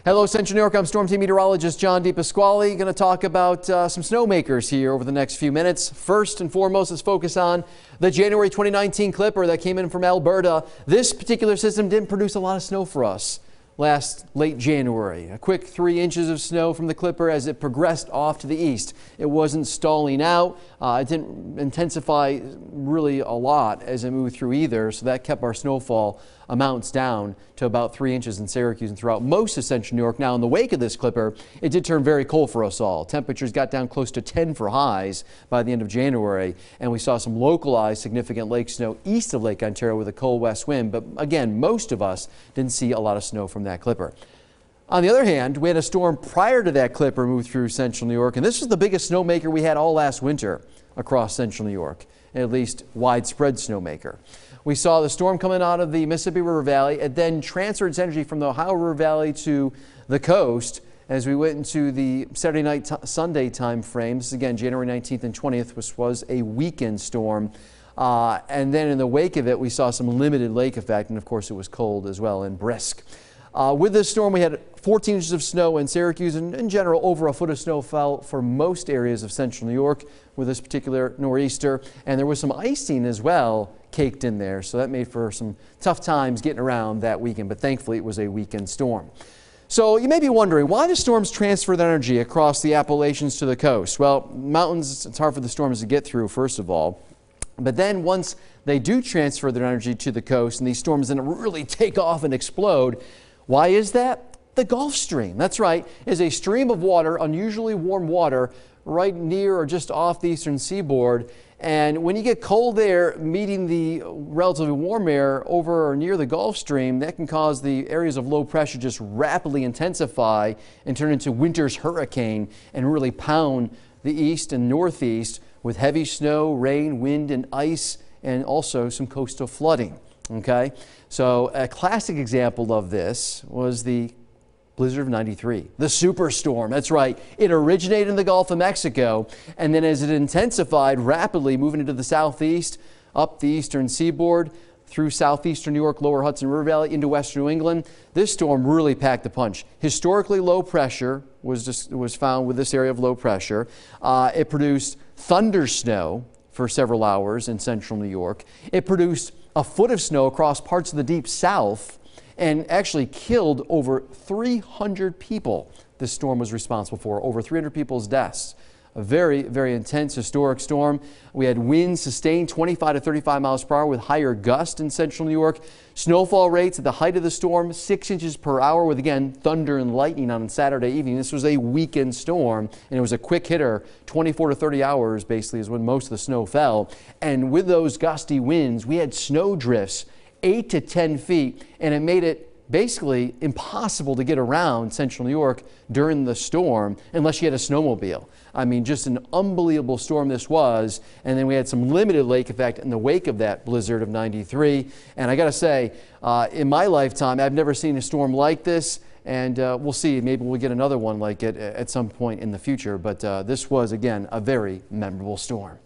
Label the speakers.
Speaker 1: Hello, Central New York. I'm Storm Team Meteorologist John DePasquale. Going to talk about some snowmakers here over the next few minutes. First and foremost, let's focus on the January 2019 Clipper that came in from Alberta. This particular system didn't produce a lot of snow for us late January. A quick 3 inches of snow from the Clipper as it progressed off to the east. It wasn't stalling out. It didn't intensify really a lot as it moved through either, so that kept our snowfall amounts down to about 3 inches in Syracuse and throughout most of Central New York. Now, in the wake of this Clipper, it did turn very cold for us all. Temperatures got down close to 10 for highs by the end of January, and we saw some localized significant lake snow east of Lake Ontario with a cold west wind. But again, most of us didn't see a lot of snow from that Clipper. On the other hand, we had a storm prior to that Clipper move through Central New York, and this was the biggest snowmaker we had all last winter across Central New York, at least widespread snowmaker. We saw the storm coming out of the Mississippi River Valley. It then transferred its energy from the Ohio River Valley to the coast as we went into the Saturday night, Sunday time frame. This is again January 19th and 20th, which was a weekend storm. And then in the wake of it, we saw some limited lake effect, and of course it was cold as well and brisk. With this storm, we had 14 inches of snow in Syracuse, and in general, over a foot of snow fell for most areas of Central New York with this particular nor'easter. And there was some icing as well caked in there, so that made for some tough times getting around that weekend, but thankfully it was a weekend storm. So you may be wondering, why do storms transfer their energy across the Appalachians to the coast? Well, mountains, it's hard for the storms to get through, first of all. But then once they do transfer their energy to the coast and these storms then really take off and explode, why is that? The Gulf Stream, that's right, is a stream of water, unusually warm water, right near or just off the eastern seaboard. And when you get cold air meeting the relatively warm air over or near the Gulf Stream, that can cause the areas of low pressure just rapidly intensify and turn into winter's hurricane and really pound the east and northeast with heavy snow, rain, wind, and ice, and also some coastal flooding. Okay, so a classic example of this was the blizzard of '93, the superstorm. That's right. It originated in the Gulf of Mexico, and then as it intensified rapidly, moving into the southeast, up the eastern seaboard, through southeastern New York, lower Hudson River Valley, into western New England, this storm really packed the punch. Historically low pressure was found with this area of low pressure. It produced thunder snow for several hours in central New York. It produced a foot of snow across parts of the deep south and actually killed over 300 people. This storm was responsible for over 300 people's deaths. A very, very intense historic storm. We had winds sustained 25 to 35 miles per hour with higher gusts in central New York. Snowfall rates at the height of the storm, 6 inches per hour with, again, thunder and lightning on Saturday evening. This was a weekend storm, and it was a quick hitter. 24 to 30 hours basically is when most of the snow fell. And with those gusty winds, we had snow drifts 8 to 10 feet, and it made it basically impossible to get around central New York during the storm unless you had a snowmobile. I mean, just an unbelievable storm this was. And then we had some limited lake effect in the wake of that blizzard of '93. And I got to say, in my lifetime, I've never seen a storm like this. And we'll see, maybe we'll get another one like it at some point in the future. But this was, again, a very memorable storm.